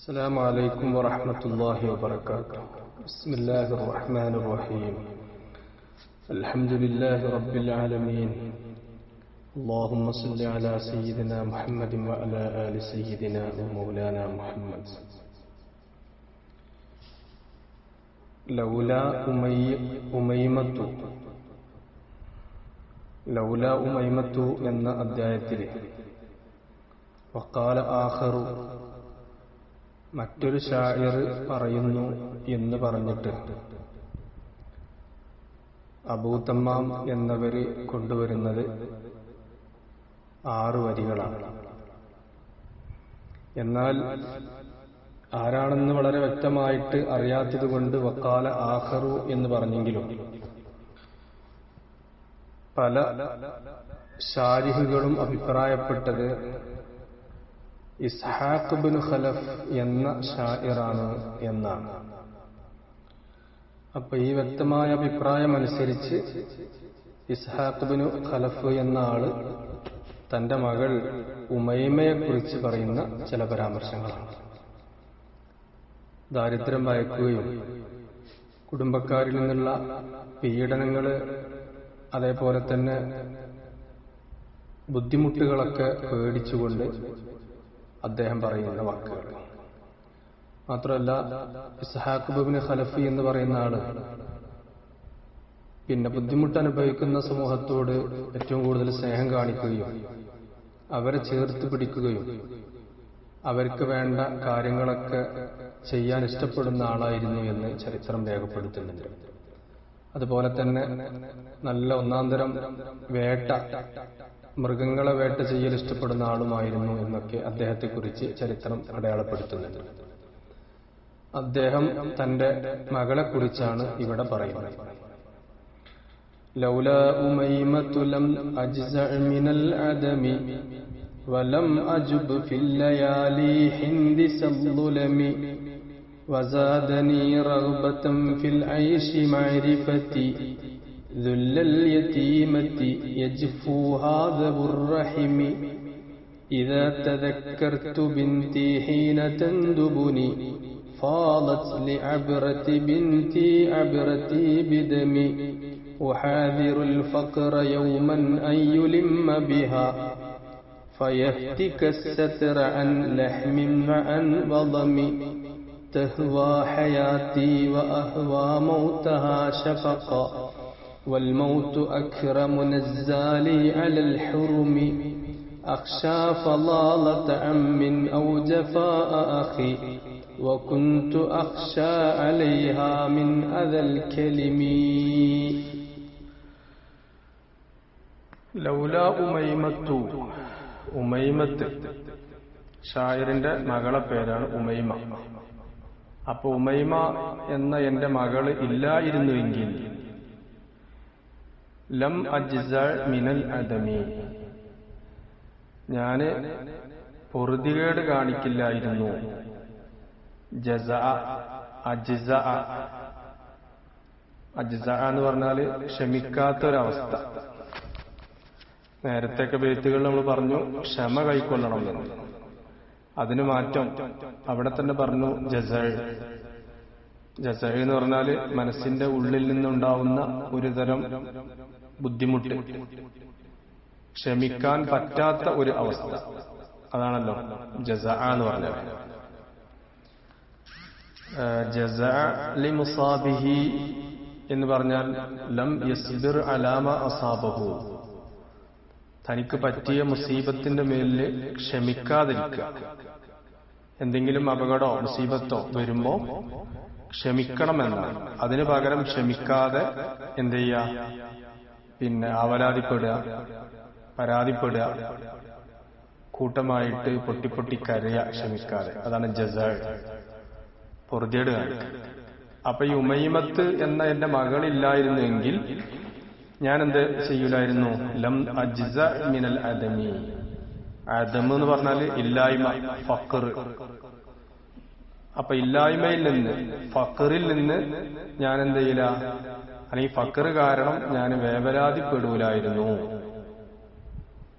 السلام عليكم ورحمة الله وبركاته. بسم الله الرحمن الرحيم. الحمد لله رب العالمين. اللهم صل على سيدنا محمد وعلى آل سيدنا ومولانا محمد. لولا ഉമൈമത്തു എന്ന അധ്യായത്തിൽ വഖാല ആഖറു മറ്റൊരു ശാഇർ പറയുന്നു എന്ന് പറഞ്ഞിട്ട് അബൂ തമ്മാം എന്നവര് കൊണ്ടുവരുന്നത് 6 വരികളാണ്. എന്നാൽ ആരാണെന്ന് വളരെ വ്യക്തമായിട്ട് അറിയാത്തതുകൊണ്ട് വഖാല ആഖറു എന്ന് പറഞ്ഞെങ്കിലും പല ശാരിഹുകളും അഭിപ്രായപ്പെട്ടത് ഇസ്ഹാഖ് ഇബ്നു ഖലഫ് എന്ന ശാഇറാണ് എന്നാണ്. അപ്പൊ ഈ വ്യക്തമായ അഭിപ്രായം അനുസരിച്ച് ഇസ്ഹാഖ് ഇബ്നു ഖലഫ് എന്ന ആള് തന്റെ മകൾ ഉമൈമയെ കുറിച്ച് പറയുന്ന ചില പരാമർശങ്ങളാണ്. ദാരിദ്ര്യം ഭയക്കുകയും കുടുംബക്കാരിൽ നിന്നുള്ള പീഡനങ്ങള് അതേപോലെ തന്നെ ബുദ്ധിമുട്ടുകളൊക്കെ പേടിച്ചുകൊണ്ട് അദ്ദേഹം പറയുന്ന വാക്കുകൾ. മാത്രമല്ല ഇസ്ഹാഖ് ഇബ്നു ഖലഫ് എന്ന് പറയുന്ന ആള് പിന്നെ ബുദ്ധിമുട്ട് അനുഭവിക്കുന്ന സമൂഹത്തോട് ഏറ്റവും കൂടുതൽ സ്നേഹം കാണിക്കുകയും അവരെ ചേർത്ത് പിടിക്കുകയും അവർക്ക് വേണ്ട കാര്യങ്ങളൊക്കെ ചെയ്യാൻ ഇഷ്ടപ്പെടുന്ന ആളായിരുന്നു എന്ന് ചരിത്രം രേഖപ്പെടുത്തുന്നുണ്ട്. അതുപോലെ തന്നെ നല്ല ഒന്നാന്തരം മൃഗങ്ങളെ വേട്ട ചെയ്യൽ ഇഷ്ടപ്പെടുന്ന ആളുമായിരുന്നു എന്നൊക്കെ അദ്ദേഹത്തെക്കുറിച്ച് ചരിത്രം അടയാളപ്പെടുത്തുന്നുണ്ട്. അദ്ദേഹം തന്റെ മകളെ കുറിച്ചാണ് ഇവിടെ പറയുന്നത്. ലൗലാ ഉമൈമതു ലം അജ്സഅ മിനൽ അദമി വലം അജുബ് ഫിൽ ലയാലി ഹിന്ദിസദ്ദുലമി വസാദനി റഗ്ബതൻ ഫിൽ ഐശി മഅരിഫതി ذل اليتيمة يجفوها ذو الرحم إذا تذكرت بنتي حين تندبني فاضت لعبرة بنتي عبرتي بدمي أحاذر الفقر يوما أن يلم بها فيهتك الستر عن لحم وعن وضم تهوى حياتي وأهوى موتها شفقا والموت أكرم نزالي على الحرم أخشى فضالة عم أو جفاء أخي وكنت أخشى عليها من أذى الكلم لولا ഉമൈമത്ത് ഷായറിന്റെ മകളെ പേരാണ് ഉമൈമ. അപ്പൊ ഉമൈമ എന്ന എന്റെ മകള് ഇല്ലായിരുന്നുവെങ്കിൽ ലം അജ്സ മിനൽ അദമി ഞാന് പൊറുതികേട് കാണിക്കില്ലായിരുന്നു. അജ്സ എന്ന് പറഞ്ഞാല് ക്ഷമിക്കാത്തൊരവസ്ഥ. നേരത്തെയൊക്കെ ബേത്തുകൾ നമ്മൾ പറഞ്ഞു ക്ഷമ കൈക്കൊള്ളണം എന്ന്. അതിന് മാറ്റം അവിടെ തന്നെ പറഞ്ഞു ജസ എന്ന് പറഞ്ഞാല് മനസ്സിന്റെ ഉള്ളിൽ നിന്നുണ്ടാവുന്ന ഒരു തരം ബുദ്ധിമുട്ട്, ക്ഷമിക്കാൻ പറ്റാത്ത ഒരു അവസ്ഥ. അതാണല്ലോ ജസ എന്ന് പറഞ്ഞത്. ജസ ലിമുസാബിഹി എന്ന് പറഞ്ഞാൽ ലം യസ്ബിർ അലാമ അസാബഹു, തനിക്ക് പറ്റിയ മുസീബത്തിന്റെ മേലില് ക്ഷമിക്കാതിരിക്കുക. എന്തെങ്കിലും അപകടമോ മുസീബത്തോ വരുമ്പോ ക്ഷമിക്കണമെന്നാണ്. അതിനു പകരം ക്ഷമിക്കാതെ എന്ത് ചെയ്യുക, പിന്നെ ആവലാതിപ്പെടുക, പരാതിപ്പെടുക, കൂട്ടമായിട്ട് പൊട്ടിപ്പൊട്ടി കരയുക ക്ഷമിക്കാതെ. അതാണ് ജസ, പൊറുതിയേട് കാണിക്കുക. അപ്പൊ ഈ ഉമൈമത്ത് എന്ന എന്റെ മകളില്ലായിരുന്നുവെങ്കിൽ ഞാൻ എന്ത് ചെയ്യൂലായിരുന്നു? ലം അജ്സ മിനൽ അദമി. അദം എന്ന് പറഞ്ഞാല് ഇല്ലായ്മ, ഫഖർ. അപ്പൊ ഇല്ലായ്മയിൽ നിന്ന്, ഫഖറിൽ നിന്ന് ഞാൻ എന്ത് ചെയ്യില്ല, അല്ലെങ്കിൽ ഫഖർ കാരണം ഞാൻ വേവലാതിപ്പെടൂലായിരുന്നു.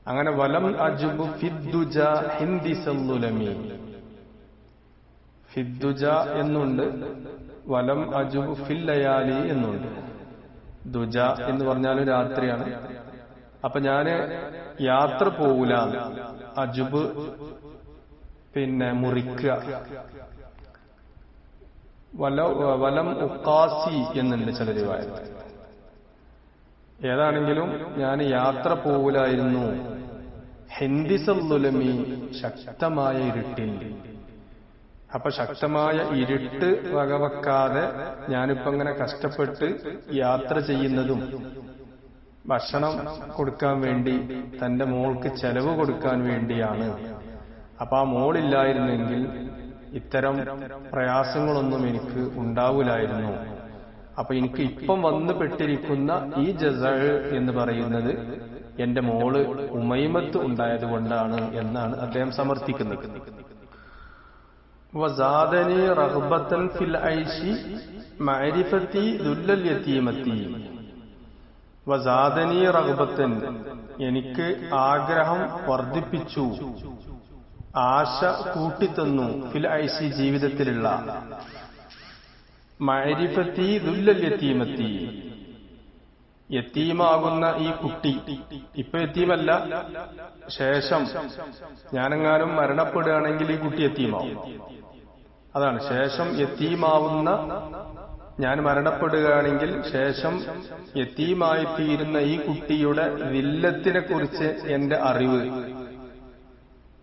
അങ്ങനെ വലം അജുബു ഫിദ്ദുജ ഹിന്ദിസദ്ദുലമി, ഫിദ്ദുജ എന്നുണ്ട്, വലം അജുബ് ഫിൽ ലയാലി എന്നുണ്ട്. ദുജ എന്ന് പറഞ്ഞാലും രാത്രിയാണ്. അപ്പൊ ഞാന് യാത്ര പോകൂല. അജുബ് പിന്നെ മുറിക്കുക. വലം ഉക്കാസി എന്നുണ്ട് ചില റിവായത്ത്. ഏതാണെങ്കിലും ഞാൻ യാത്ര പോകൂലായിരുന്നു. ഹിന്ദിസല്ലുലമി, ശക്തമായ ഇരുട്ടിൽ. അപ്പൊ ശക്തമായ ഇരുട്ട് വകവെക്കാതെ ഞാനിപ്പോ ഇങ്ങനെ കഷ്ടപ്പെട്ട് യാത്ര ചെയ്യുന്നതും ഭക്ഷണം കൊടുക്കാൻ വേണ്ടി തന്റെ മോൾക്ക് ചെലവ് കൊടുക്കാൻ വേണ്ടിയാണ്. അപ്പൊ ആ മോളില്ലായിരുന്നെങ്കിൽ ഇത്തരം പ്രയാസങ്ങളൊന്നും എനിക്ക് ഉണ്ടാവൂലായിരുന്നു. അപ്പൊ എനിക്ക് ഇപ്പം വന്നു പെട്ടിരിക്കുന്ന ഈ ജസഅ എന്ന് പറയുന്നത് എന്റെ മോള് ഉമൈമത്ത് ഉണ്ടായതുകൊണ്ടാണ് എന്നാണ് അദ്ദേഹം സമർത്ഥിക്കുന്നത്. വസാദനി റഗ്ബത്തൻ ഫിൽ ഐശി മഅരിഫത്തി ദുല്ലൽ യതീമത്തി. വസാദനി റഗ്ബത്തൻ, എനിക്ക് ആഗ്രഹം വർദ്ധിപ്പിച്ചു, ആശ കൂട്ടിത്തന്നു, ഫിൽ ഐശി ജീവിതത്തിലുള്ള, മഅരിഫത്തി ദുല്ലൽ യതീമത്തി, യതീമാകുന്ന ഈ കുട്ടി. ഇപ്പൊ യതീമല്ല, ശേഷം ഞാനെങ്ങാനും മരണപ്പെടുകയാണെങ്കിൽ ഈ കുട്ടി യതീമാവും. അതാണ് ശേഷം യതീമാവുന്ന, ഞാൻ മരണപ്പെടുകയാണെങ്കിൽ ശേഷം യതീമായി തീരുന്ന ഈ കുട്ടിയുടെ വില്ലത്തിനെ കുറിച്ച് എന്റെ അറിവ്.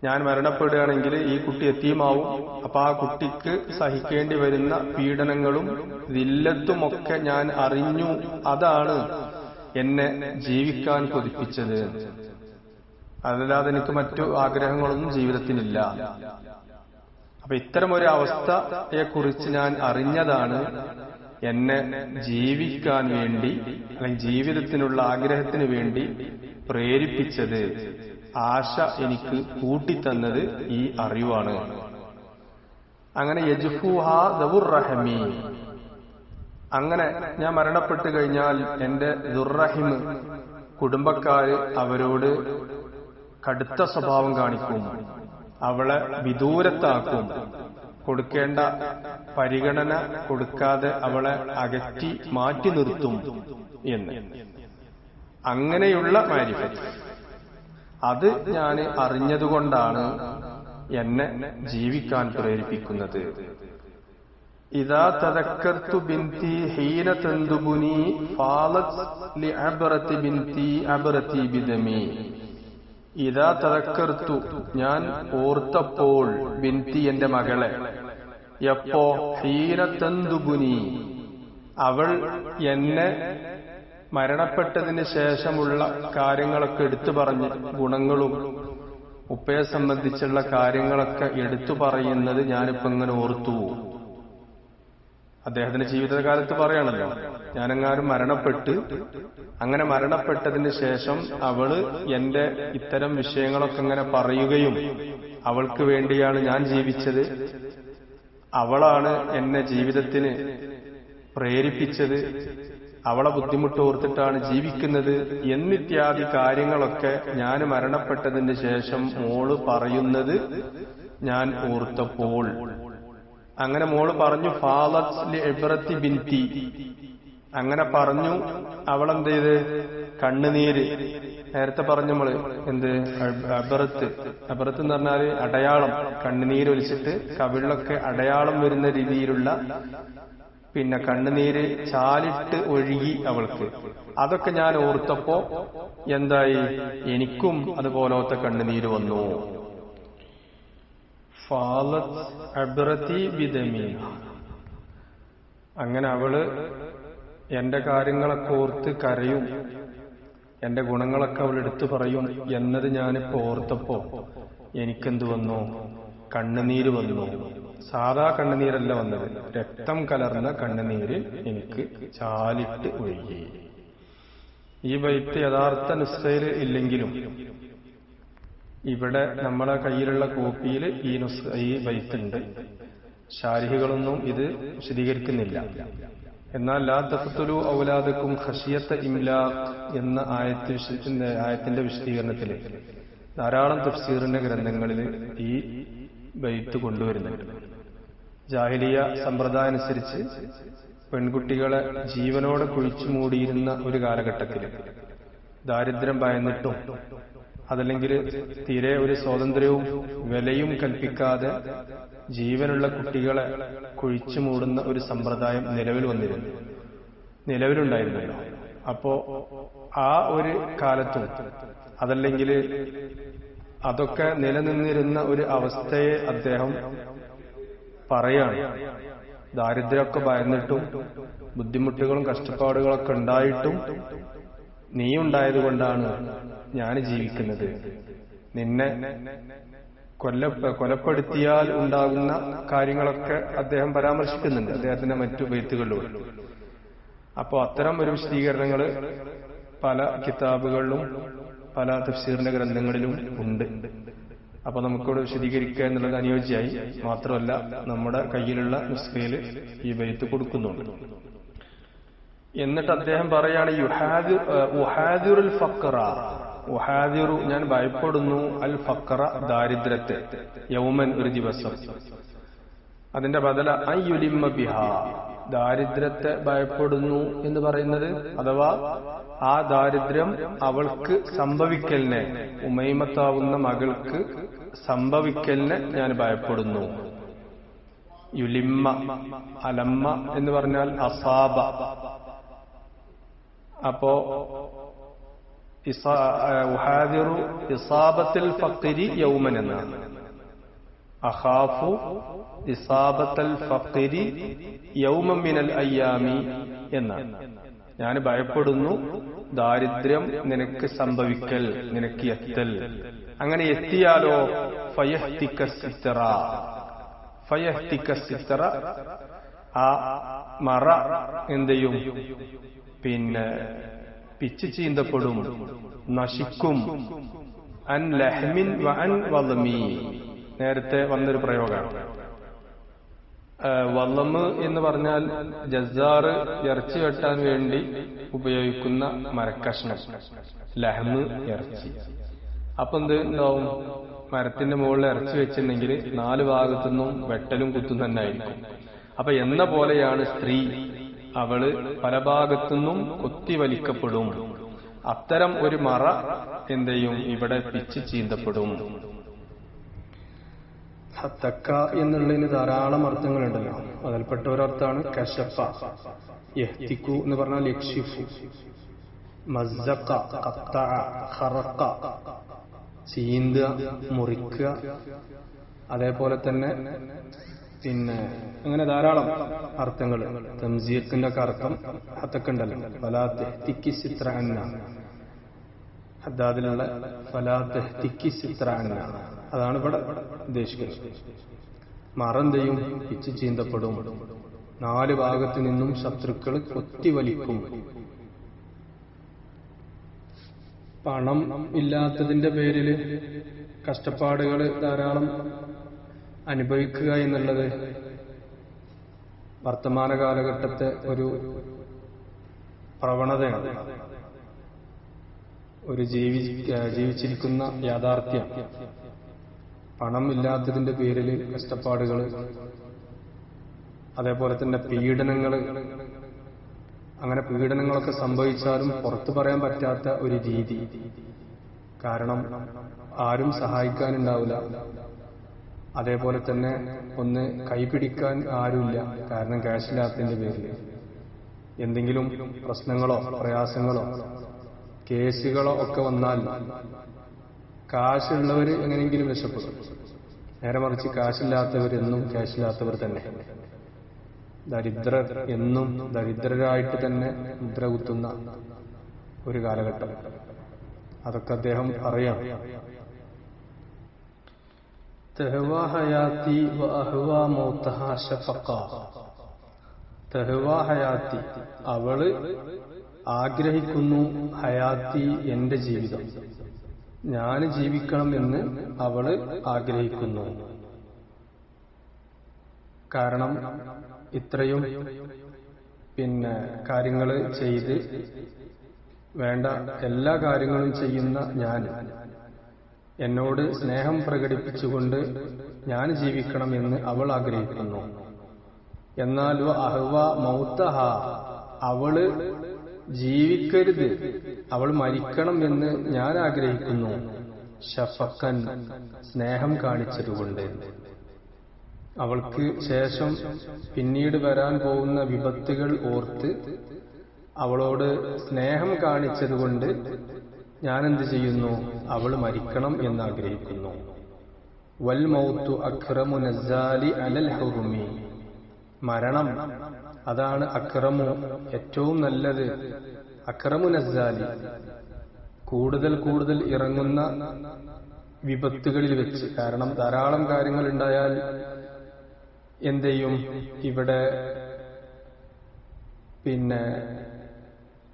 ഞാൻ മരണപ്പെടുകയാണെങ്കിൽ ഈ കുട്ടി യതീമാവും. അപ്പൊ ആ കുട്ടിക്ക് സഹിക്കേണ്ടി വരുന്ന പീഡനങ്ങളും വില്ലത്തുമൊക്കെ ഞാൻ അറിഞ്ഞു. അതാണ് എന്നെ ജീവിക്കാൻ കൊതിപ്പിച്ചത്. അതല്ലാതെ എനിക്ക് മറ്റു ആഗ്രഹങ്ങളൊന്നും ജീവിതത്തിനില്ല. അപ്പൊ ഇത്തരം ഒരു അവസ്ഥയെക്കുറിച്ച് ഞാൻ അറിഞ്ഞതാണ് എന്നെ ജീവിക്കാൻ വേണ്ടി, അല്ലെങ്കിൽ ജീവിതത്തിനുള്ള ആഗ്രഹത്തിന് വേണ്ടി പ്രേരിപ്പിച്ചത്. ആശ എനിക്ക് കൂട്ടിത്തന്നത് ഈ അറിവാണ്. അങ്ങനെ യജ്ഫൂഹ ദവുർ റഹമി, അങ്ങനെ ഞാൻ മരണപ്പെട്ടു കഴിഞ്ഞാൽ എന്റെ ദുർറഹിം, കുടുംബക്കാര് അവരോട് കടുത്ത സ്വഭാവം കാണിക്കും, അവളെ വിദൂരത്താക്കും, കൊടുക്കേണ്ട പരിഗണന കൊടുക്കാതെ അവളെ അകറ്റി മാറ്റി നിർത്തും എന്ന്. അങ്ങനെയുള്ള മാരിഫത്ത് അത് ഞാൻ അറിഞ്ഞതുകൊണ്ടാണ് എന്നെ ജീവിക്കാൻ പ്രേരിപ്പിക്കുന്നത്. ഇദാ തദക്കർതു ബിൻതി ഹീന തന്ദുബുനി ഫാലത് ലിഅബ്റതി ബിൻതി അബ്റതി ബിദമി. ഇദാ തദക്കർതു, ഞാൻ ഓർത്തപ്പോൾ, ബിൻതി എന്റെ മകളെ. എപ്പോ? ഹീന തന്ദുബുനി, അവൾ എന്നെ മരണപ്പെട്ടതിന് ശേഷമുള്ള കാര്യങ്ങളൊക്കെ എടുത്തു പറഞ്ഞ്, ഗുണങ്ങളും ഉപ്പയെ സംബന്ധിച്ചുള്ള കാര്യങ്ങളൊക്കെ എടുത്തു പറയുന്നത് ഞാനിപ്പോ ഇങ്ങനെ ഓർത്തു. അദ്ദേഹത്തിന്റെ ജീവിതകാലത്ത് പറയണല്ലോ, ഞാനെങ്ങാനും മരണപ്പെട്ട്, അങ്ങനെ മരണപ്പെട്ടതിന് ശേഷം അവള് എന്റെ ഇത്തരം വിഷയങ്ങളൊക്കെ ഇങ്ങനെ പറയുകയും, അവൾക്ക് വേണ്ടിയാണ് ഞാൻ ജീവിച്ചത്, അവളാണ് എന്നെ ജീവിതത്തിന് പ്രേരിപ്പിച്ചത്, അവളെ ബുദ്ധിമുട്ട് ഓർത്തിട്ടാണ് ജീവിക്കുന്നത് എന്നിത്യാദി കാര്യങ്ങളൊക്കെ ഞാൻ മരണപ്പെട്ടതിന് ശേഷം മോള് പറയുന്നത് ഞാൻ ഓർത്തപ്പോൾ. അങ്ങനെ മോള് പറഞ്ഞു, ഫാലത് ലിഇബ്റതി ബിൻതി, അങ്ങനെ പറഞ്ഞു. അവളെന്ത് ചെയ്ത്? കണ്ണുനീര്. നേരത്തെ പറഞ്ഞു നമ്മള് എന്ത്? അബറത്ത്. അബറത്ത് എന്ന് പറഞ്ഞാല് അടയാളം. കണ്ണുനീര് ഒലിച്ചിട്ട് കവിളിലൊക്കെ അടയാളം വരുന്ന രീതിയിലുള്ള പിന്നെ കണ്ണുനീര് ചാലിട്ട് ഒഴുകി അവൾക്ക്. അതൊക്കെ ഞാൻ ഓർത്തപ്പോ എന്തായി? എനിക്കും അതുപോലത്തെ കണ്ണുനീര് വന്നു. ഫാലത് അബ്റതി ബിദമി, അങ്ങനെ അവള് എന്റെ കാര്യങ്ങളൊക്കെ ഓർത്ത് കരയും, എന്റെ ഗുണങ്ങളൊക്കെ അവൾ എടുത്തു പറയും എന്നത് ഞാനിപ്പോ ഓർത്തപ്പോ എനിക്കെന്ത് വന്നു? കണ്ണുനീര് വന്നു. സാധാ കണ്ണുനീരല്ല വന്നത്, രക്തം കലർന്ന കണ്ണുനീര് എനിക്ക് ചാലിട്ട് ഒഴുകി. ഈ ബൈത്ത് യഥാർത്ഥ നുസ്ഖയിൽ ഇല്ലെങ്കിലും ഇവിടെ നമ്മളെ കയ്യിലുള്ള കോപ്പിയിൽ ഈ ബൈത്തുണ്ട്. ശാരിഹികളൊന്നും ഇത് വിശദീകരിക്കുന്നില്ല. എന്നാൽ ലാ തഖ്തുലു ഔലാദക്കും ഖശിയത്ത ഇംലാഖ് എന്ന ആയത്തിന്റെ വിശദീകരണത്തിൽ ധാരാളം തഫ്സീറിന്റെ ഗ്രന്ഥങ്ങളിൽ ഈ ബൈത്ത് കൊണ്ടുവരുന്നുണ്ട്. ജാഹിലിയ സമ്പ്രദായം അനുസരിച്ച് പെൺകുട്ടികളെ ജീവനോടെ കുഴിച്ചു മൂടിയിരുന്ന ഒരു കാലഘട്ടത്തിൽ ദാരിദ്ര്യം ഭയന്നിട്ടും അതല്ലെങ്കിൽ തീരെ ഒരു സ്വാതന്ത്ര്യവും വിലയും കൽപ്പിക്കാതെ ജീവനുള്ള കുട്ടികളെ കുഴിച്ചു മൂടുന്ന ഒരു സമ്പ്രദായം നിലവിലുണ്ടായിരുന്നല്ലോ. അപ്പോ ആ ഒരു കാലത്തും അതല്ലെങ്കിൽ അതൊക്കെ നിലനിന്നിരുന്ന ഒരു അവസ്ഥയെ അദ്ദേഹം പറയാണ്. ദാരിദ്ര്യമൊക്കെ ഭയന്നിട്ടും ബുദ്ധിമുട്ടുകളും കഷ്ടപ്പാടുകളൊക്കെ ഉണ്ടായിട്ടും നീ ഉണ്ടായതുകൊണ്ടാണ് ഞാൻ ജീവിക്കുന്നത്. നിന്നെ കൊലപ്പെടുത്തിയാൽ ഉണ്ടാകുന്ന കാര്യങ്ങളൊക്കെ അദ്ദേഹം പരാമർശിക്കുന്നുണ്ട് അദ്ദേഹത്തിന്റെ മറ്റു ബൈത്തുകളിലൂടെ. അപ്പോൾ അത്തരം ഒരു വിശദീകരണങ്ങൾ പല കിതാബുകളിലും പല തഫ്സീറിന്റെ ഗ്രന്ഥങ്ങളിലും ഉണ്ട്. അപ്പൊ നമുക്കിവിടെ വിശദീകരിക്കുക എന്നുള്ളത് അനുയോജ്യമായി. മാത്രമല്ല നമ്മുടെ കയ്യിലുള്ള നുസ്ഖയിൽ ഈ ബൈത്ത് കൊടുക്കുന്നുണ്ട്. എന്നിട്ട് അദ്ദേഹം പറയാണ് ഉഹാദിറുൽ ഫഖറ, ഉഹാദിറു ഞാൻ ഭയപ്പെടുന്നു, അൽ ഫഖറ ദാരിദ്ര്യത്തെ, യൗമൻ ഒരു ദിവസം. അതിന്റെ ബദല അയ്യുലിമ്മ ബിഹാ, ദാരിദ്ര്യത്തെ ഭയപ്പെടുന്നു എന്ന് പറയുന്നത് അഥവാ ആ ദാരിദ്ര്യം അവൾക്ക് സംഭവിക്കലിനെ, ഉമൈമത്താവുന്ന മകൾക്ക് സംഭവിക്കലിനെ ഞാൻ ഭയപ്പെടുന്നു. യുലിമ്മ, അലമ്മ എന്ന് പറഞ്ഞാൽ അസാബ. അപ്പോ ഉഹാദിറു ഇസാബത്തിൽ ഫഖ്രി യൗമൻ എന്നാണ്. അഖാഫു ഇസാബത്തൽ ഫഖ്രി യൗമൻ മിനൽ അയ്യാമി എന്നാണ്. ഞാൻ ഭയപ്പെടുന്നു ദാരിദ്ര്യം നിനക്ക് സംഭവിക്കൽ, നിനക്ക് എത്തൽ. അങ്ങനെ എത്തിയാലോ ഫയഹ്തിക സിത്ര, ഫയഹ്തിക സിത്ര, ആ മറ എന്തെയും പിച്ച് ചീന്തപ്പെടും, നശിക്കും. അൻ ലഹ്മിൻ വ അൻ വളമി, നേരത്തെ വന്നൊരു പ്രയോഗമാണ്. വള്ളമ് എന്ന് പറഞ്ഞാൽ ജസാറ് ഇറച്ചി വെട്ടാൻ വേണ്ടി ഉപയോഗിക്കുന്ന മരക്കഷ്ണം, ലഹ്മ് ഇറച്ചി. അപ്പൊ എന്ത് ഉണ്ടാവും? മരത്തിന്റെ മുകളിൽ ഇറച്ചി വെച്ചിട്ടുണ്ടെങ്കിൽ 4 ഭാഗത്തുനിന്നും വെട്ടലും കുത്തും തന്നെ ആയിരിക്കും. അപ്പൊ എന്ന പോലെയാണ് സ്ത്രീ, അവള് പല ഭാഗത്തുനിന്നും കൊത്തിവലിക്കപ്പെടും. അത്തരം ഒരു മറ എന്തെയും ഇവിടെ പിച്ച് ചീന്തപ്പെടും. തക്ക എന്നുള്ളതിന് ധാരാളം അർത്ഥങ്ങളുണ്ടല്ലോ. അതിൽപ്പെട്ട ഒരർത്ഥാണ് കശഫ. യഹ്തിക്കു എന്ന് പറഞ്ഞാൽ യക്ഷിഫു, മസ്സഖ, ഖത്തഅ, ഖറഖ, ചീന്തുക, മുറിക്കുക. അതേപോലെ തന്നെ അങ്ങനെ ധാരാളം അർത്ഥങ്ങൾ. തംസീഖിന്റെ ഒക്കെ അർത്ഥം ഹത്തക്ക ഉണ്ടല്ലോ. ഫലാ തഹ്തിക്കി സിത്ര അന്ന, ഹദ്ദാദിലുള്ള ഫലാ തഹ്തിക്കി സിത്ര അന്ന, അതാണ് ഇവിടെ ഉദ്ദേശിക്കുന്നത്. മറന്തെയും പിച്ച് ചീന്തപ്പെടും, 4 ഭാഗത്തു നിന്നും ശത്രുക്കൾ കൊത്തിവലിക്കും. പണം ഇല്ലാത്തതിന്റെ പേരിൽ കഷ്ടപ്പാടുകൾ ധാരാളം അനുഭവിക്കുക എന്നുള്ളത് വർത്തമാന കാലഘട്ടത്തെ ഒരു പ്രവണതയാണ്, ഒരു ജീവിച്ചിരിക്കുന്ന യാഥാർത്ഥ്യം. പണം ഇല്ലാത്തതിന്റെ പേരിൽ കഷ്ടപ്പാടുകൾ, അതേപോലെ തന്നെ പീഡനങ്ങൾ. അങ്ങനെ പീഡനങ്ങളൊക്കെ സംഭവിച്ചാലും പുറത്തു പറയാൻ പറ്റാത്ത ഒരു രീതി. കാരണം ആരും സഹായിക്കാനുണ്ടാവില്ല. അതേപോലെ തന്നെ ഒന്ന് കൈപിടിക്കാൻ ആരുമില്ല. കാരണം ക്യാഷില്ലാത്തതിന്റെ പേരിൽ എന്തെങ്കിലും പ്രശ്നങ്ങളോ പ്രയാസങ്ങളോ കേസുകളോ ഒക്കെ വന്നാൽ കാശുള്ളവർ എങ്ങനെയെങ്കിലും രക്ഷപ്പെടും. നേരെ മറിച്ച് കാശില്ലാത്തവരെന്നും ക്യാഷില്ലാത്തവർ തന്നെ. ദരിദ്രർ എന്നും ദരിദ്രരായിട്ട് തന്നെ മുദ്ര കുത്തുന്ന ഒരു കാലഘട്ടം. അതൊക്കെ അദ്ദേഹം അറിയാം. തഹ്വാ ഹയാത്തി വ അഹ്വാ മൗതഹാ ശഫഖ. തഹ്വാ ഹയാത്തി, അവള് ആഗ്രഹിക്കുന്നു, ഹയാത്തി എന്റെ ജീവിതം, ഞാൻ ജീവിക്കണം എന്ന് അവള് ആഗ്രഹിക്കുന്നു. കാരണം ഇത്രയും കാര്യങ്ങൾ ചെയ്ത് വേണ്ട എല്ലാ കാര്യങ്ങളും ചെയ്യുന്ന ഞാൻ, എന്നോട് സ്നേഹം പ്രകടിപ്പിച്ചുകൊണ്ട് ഞാൻ ജീവിക്കണം എന്ന് അവൾ ആഗ്രഹിക്കുന്നു. എന്നാൽ അഹ്വ മൗതഹ, അവള് ജീവിക്കരുത്, അവൾ മരിക്കണം എന്ന് ഞാൻ ആഗ്രഹിക്കുന്നു. ഷഫഖൻ, സ്നേഹം കാണിച്ചതുകൊണ്ട്, അവൾക്ക് ശേഷം പിന്നീട് വരാൻ പോകുന്ന വിപത്തുകൾ ഓർത്ത് അവളോട് സ്നേഹം കാണിച്ചതുകൊണ്ട് ഞാൻ എന്ത് ചെയ്യുന്നു, അവൾ മരിക്കണം എന്നാഗ്രഹിക്കുന്നു. വൽ മൗതു അക്റമു നസ്സാലി അലൽ ഹുറുമി, മരണം അതാണ് അക്റമു, ഏറ്റവും നല്ലത്. അക്റമു നസ്സാലി, കൂടുതൽ കൂടുതൽ ഇറങ്ങുന്ന വിപത്തുകളിൽ വെച്ച്. കാരണം ധാരാളം കാര്യങ്ങൾ ഉണ്ടായാൽ എന്തെയും ഇവിടെ പിന്നെ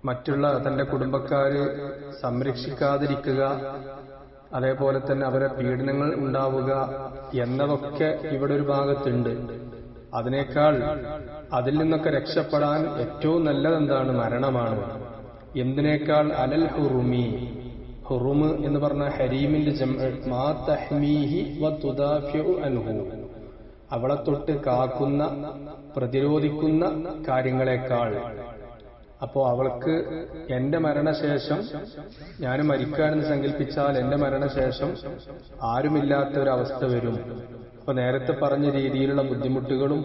മറ്റുള്ള തന്റെ കുടുംബക്കാര് സംരക്ഷിക്കാതിരിക്കുക, അതേപോലെ തന്നെ അവരെ പീഡനങ്ങൾ ഉണ്ടാവുക എന്നതൊക്കെ ഇവിടെ ഒരു ഭാഗത്തുണ്ട്. അതിനേക്കാൾ അതിൽ നിന്നൊക്കെ രക്ഷപ്പെടാൻ ഏറ്റവും നല്ലതെന്താണ്, മരണമാണ്. എന്തിനേക്കാൾ അലൽ ഹുറുമി, ഹുറുമ് എന്ന് പറഞ്ഞ ഹരീമിന്റെ ജംഅ്, മാ തഹ്മീഹി വ തുദാഫിഉ അൻഹു, അവളെ തൊട്ട് കാക്കുന്ന പ്രതിരോധിക്കുന്ന കാര്യങ്ങളെക്കാൾ. അപ്പോ അവൾക്ക് എന്റെ മരണശേഷം, ഞാൻ മരിക്കാനെന്ന് സങ്കല്പിച്ചാൽ എന്റെ മരണശേഷം ആരുമില്ലാത്ത ഒരവസ്ഥ വരും. അപ്പൊ നേരത്തെ പറഞ്ഞ രീതിയിലുള്ള ബുദ്ധിമുട്ടുകളും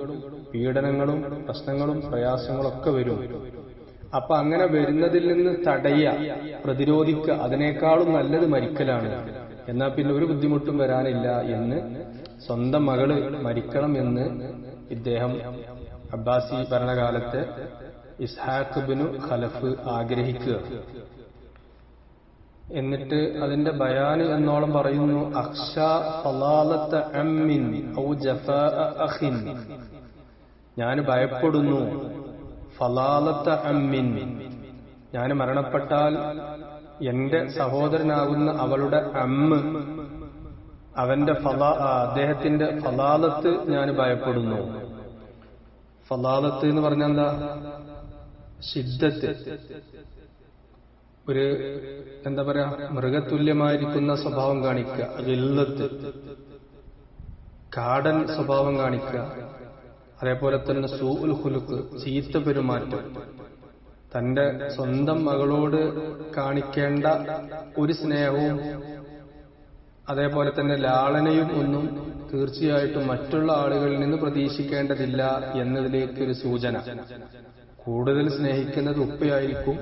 പീഡനങ്ങളും പ്രശ്നങ്ങളും പ്രയാസങ്ങളൊക്കെ വരും. അപ്പൊ അങ്ങനെ വരുന്നതിൽ നിന്ന് പ്രതിരോധിക്കുക, അതിനേക്കാളും നല്ലത് മരിക്കലാണ്. എന്നാൽ പിന്നെ ഒരു ബുദ്ധിമുട്ടും വരാനില്ല എന്ന് സ്വന്തം മകള് മരിക്കണം എന്ന് ഇദ്ദേഹം അബ്ബാസി ഭരണകാലത്തെ ഇസ്ഹാഖ് ഇബ്നു ഖലഫ് ആഗ്രഹിക്കുക. എന്നിട്ട് അതിന്റെ ബയാന് എന്നോളം പറയുന്നു, അഖ്ഷ ഫലാലത അമ്മിൻ ഔ ജഫാഅ അഖിൻ, ഞാൻ ഭയപ്പെടുന്നു ഫലാലത അമ്മിൻ, ഞാൻ മരണപ്പെട്ടാൽ എന്റെ സഹോദരനാകുന്ന അവളുടെ അമ്മ്, അവന്റെ അദ്ദേഹത്തിന്റെ ഫലാലത്ത് ഞാൻ ഭയപ്പെടുന്നു. ഫലാലത്ത് എന്ന് പറഞ്ഞാൽ എന്താ, ശിദ്ദത്ത്, ഒരു എന്താ പറയാ, മൃഗതുല്യമായിരിക്കുന്ന സ്വഭാവം കാണിക്കുക, ഗില്ലത്ത്, കാടൻ സ്വഭാവം കാണിക്കുക. അതേപോലെ തന്നെ സൂഉൽ ഖുലുഖ്, ചീത്ത പെരുമാറ്റം. തന്റെ സ്വന്തം മകളോട് കാണിക്കേണ്ട ഒരു സ്നേഹവും അതേപോലെ തന്നെ ലാളനയും ഒന്നും തീർച്ചയായിട്ടും മറ്റുള്ള ആളുകളിൽ നിന്ന് പ്രതീക്ഷിക്കേണ്ടതില്ല എന്നതിലേക്കൊരു സൂചന. കൂടുതൽ സ്നേഹിക്കുന്നത് ഉപ്പയായിരിക്കും.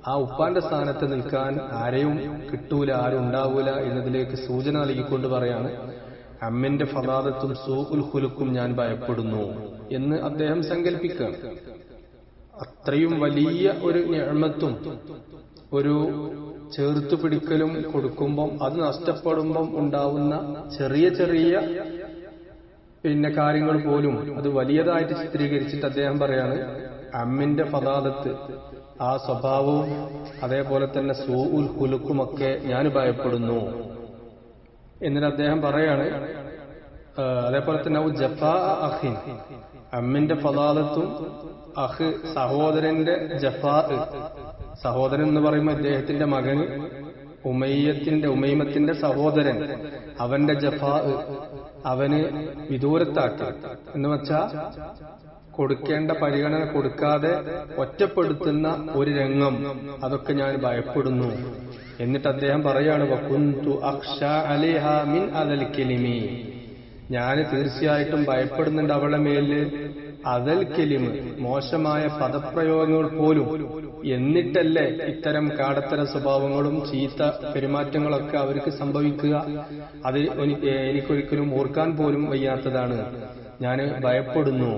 ആ ഉപ്പാന്റെ സ്ഥാനത്ത് നിൽക്കാൻ ആരെയും കിട്ടൂല, ആരും ഉണ്ടാവൂല എന്നതിലേക്ക് സൂചന നൽകിക്കൊണ്ട് പറയാണ്, അമ്മിന്റെ ഫലാദത്തും സൂഉൽ ഖുലുഖും ഞാൻ ഭയപ്പെടുന്നു എന്ന് അദ്ദേഹം സങ്കല്പിക്കുകയാണ്. അത്രയും വലിയ ഒരു നിഅമത്തും ഒരു ചേർത്തു പിടിക്കലും കൊടുക്കുമ്പം അത് നഷ്ടപ്പെടുമ്പം ഉണ്ടാവുന്ന ചെറിയ ചെറിയ കാര്യങ്ങൾ പോലും അത് വലിയതായിട്ട് ചിത്രീകരിച്ചിട്ട് അദ്ദേഹം പറയാണ്, അമ്മിന്റെ ഫലാദത്ത്, ആ സ്വഭാവവും അതേപോലെ തന്നെ സൂഉൽ ഖുലുഖുമൊക്കെ ഞാൻ ഭയപ്പെടുന്നു എന്നിട്ട് അദ്ദേഹം പറയാണ്. അതേപോലെ തന്നെ ജഫാ അഖിൻ, അമ്മിന്റെ ഫലാദത്തും അഖ്, സഹോദരന്റെ ജഫാ, സഹോദരൻ എന്ന് പറയുമ്പോൾ ഇദ്ദേഹത്തിന്റെ മകന് ഉമൈമത്തിന്റെ സഹോദരൻ, അവന്റെ ജഫാ, അവന് വിദൂരത്താക്കി എന്ന് വെച്ചാൽ കൊടുക്കേണ്ട പരിഗണന കൊടുക്കാതെ ഒറ്റപ്പെടുത്തുന്ന ഒരു രംഗം, അതൊക്കെ ഞാൻ ഭയപ്പെടുന്നു. എന്നിട്ട് അദ്ദേഹം പറയാണ്, വകുന്തു അഖ്ഷാ അലൈഹാ മിൻ അദൽ കലിമി, ഞാൻ തീർച്ചയായിട്ടും ഭയപ്പെടുന്നുണ്ട് അവളുടെ മേല് അദൽ കലിമ്, മോശമായ പദപ്രയോഗങ്ങൾ പോലും. എന്നിട്ടല്ലേ ഇത്തരം കാടത്തര സ്വഭാവങ്ങളും ചീത്ത പെരുമാറ്റങ്ങളൊക്കെ അവർക്ക് സംഭവിക്കുക. അത് എനിക്കൊരിക്കലും ഓർക്കാൻ പോലും വയ്യാത്തതാണ്. ഞാൻ ഭയപ്പെടുന്നു,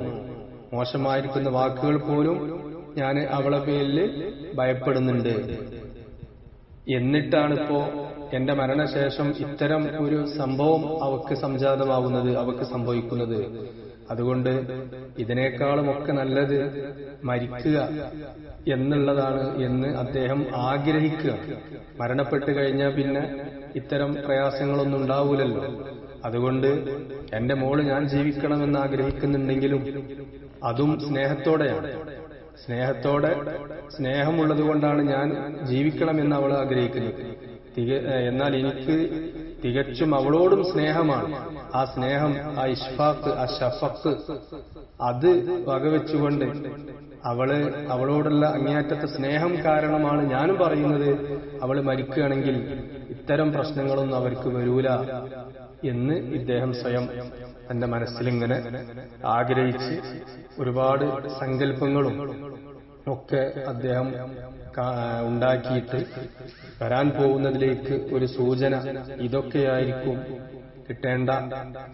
മോശമായിരിക്കുന്ന വാക്കുകൾ പോലും ഞാൻ അവളെ പേരിൽ ഭയപ്പെടുന്നുണ്ട്. എന്നിട്ടാണിപ്പോ എന്റെ മരണശേഷം ഇത്തരം ഒരു സംഭവം അവക്ക് സംജാതമാവുന്നത്, അവക്ക് സംഭവിക്കുന്നത്. അതുകൊണ്ട് ഇതിനേക്കാളുമൊക്കെ നല്ലത് മരിക്കുക എന്നുള്ളതാണ് എന്ന് അദ്ദേഹം ആഗ്രഹിക്കുക. മരണപ്പെട്ട് കഴിഞ്ഞാൽ പിന്നെ ഇത്തരം പ്രയാസങ്ങളൊന്നും ഉണ്ടാവൂലല്ലോ. അതുകൊണ്ട് എന്റെ മോള് ഞാൻ ജീവിക്കണമെന്ന് ആഗ്രഹിക്കുന്നുണ്ടെങ്കിലും അതും സ്നേഹത്തോടെയാണ്. സ്നേഹമുള്ളത് കൊണ്ടാണ് ഞാൻ ജീവിക്കണമെന്ന് അവൾ ആഗ്രഹിക്കുന്നത്. എന്നാൽ എനിക്ക് തികച്ചും അവളോടും സ്നേഹമാണ്. ആ സ്നേഹം, ആ ഇഷ്ഫാഖ്, ആ ഷഫഖ്, അത് വകവെച്ചുകൊണ്ട് അവളോടുള്ള അങ്ങേയറ്റത്തെ സ്നേഹം കാരണമാണ് ഞാനും പറയുന്നത് അവൾ മരിക്കുകയാണെങ്കിൽ ഇത്തരം പ്രശ്നങ്ങളൊന്നും അവർക്ക് വരൂല എന്ന് ഇദ്ദേഹം സ്വയം തന്റെ മനസ്സിലിങ്ങനെ ആഗ്രഹിച്ച് ഒരുപാട് സങ്കല്പങ്ങളും ഒക്കെ അദ്ദേഹം ഉണ്ടാക്കിയിട്ട് വരാൻ പോകുന്നതിലേക്ക് ഒരു സൂചന, ഇതൊക്കെയായിരിക്കും കിട്ടേണ്ട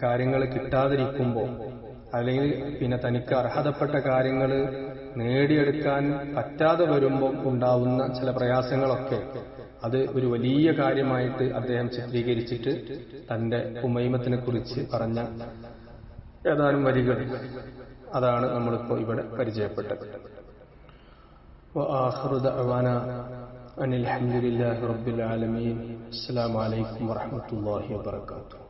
കാര്യങ്ങൾ കിട്ടാതിരിക്കുമ്പോൾ, അല്ലെങ്കിൽ പിന്നെ തനിക്ക് അർഹതപ്പെട്ട കാര്യങ്ങൾ നേടിയെടുക്കാൻ പറ്റാതെ വരുമ്പോൾ ഉണ്ടാവുന്ന ചില പ്രയാസങ്ങളൊക്കെ അത് ഒരു വലിയ കാര്യമായിട്ട് അദ്ദേഹം ചിത്രീകരിച്ചിട്ട് തന്റെ ഉമൈമത്തിനെ കുറിച്ച് പറഞ്ഞ ഏതാനും വരികൾ, അതാണ് നമ്മളിപ്പോ ഇവിടെ പരിചയപ്പെട്ടത്. وآخر دعوانا أن الحمد لله رب العالمين. السلام عليكم ورحمة الله وبركاته.